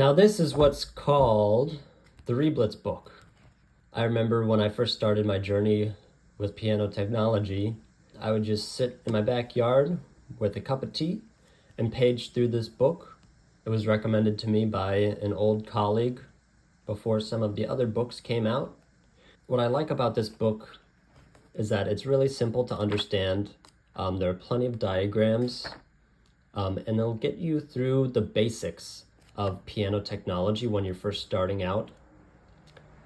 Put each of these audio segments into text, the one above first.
Now this is what's called the Reblitz Book. I remember when I first started my journey with piano technology, I would just sit in my backyard with a cup of tea and page through this book. It was recommended to me by an old colleague before some of the other books came out. What I like about this book is that it's really simple to understand. There are plenty of diagrams, and it'll get you through the basics of piano technology when you're first starting out.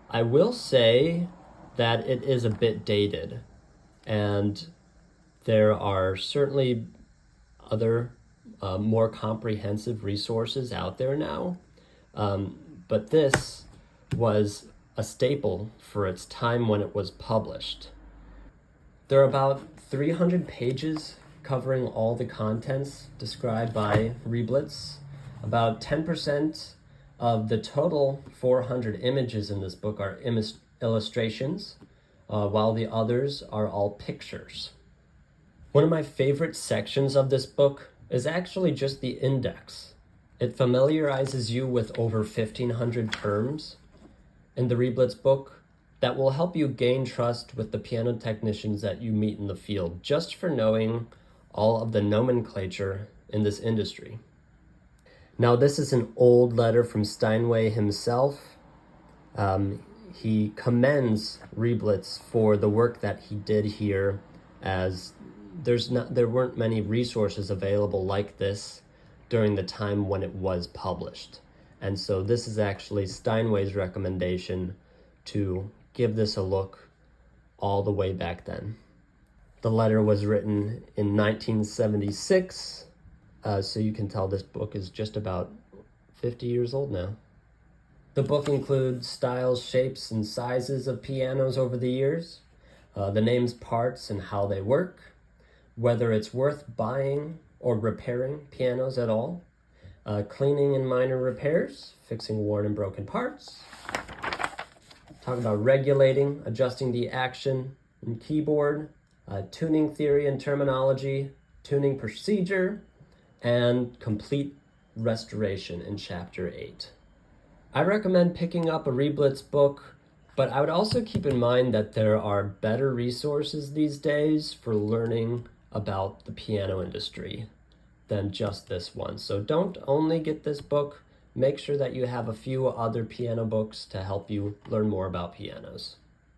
I will say that it is a bit dated, and there are certainly other more comprehensive resources out there now, but this was a staple for its time when it was published. There are about 300 pages covering all the contents described by Reblitz. About 10% of the total 400 images in this book are illustrations, while the others are all pictures. One of my favorite sections of this book is actually just the index. It familiarizes you with over 1,500 terms in the Reblitz book that will help you gain trust with the piano technicians that you meet in the field, just for knowing all of the nomenclature in this industry. Now, this is an old letter from Steinway himself. He commends Reblitz for the work that he did here, as there weren't many resources available like this during the time when it was published. And so this is actually Steinway's recommendation to give this a look all the way back then. The letter was written in 1976, so you can tell this book is just about 50 years old now. The book includes styles, shapes, and sizes of pianos over the years, the names, parts, and how they work, whether it's worth buying or repairing pianos at all, cleaning and minor repairs, fixing worn and broken parts, talk about regulating, adjusting the action and keyboard, tuning theory and terminology, tuning procedure, and complete restoration in Chapter 8. I recommend picking up a Reblitz book, but I would also keep in mind that there are better resources these days for learning about the piano industry than just this one. So don't only get this book, make sure that you have a few other piano books to help you learn more about pianos.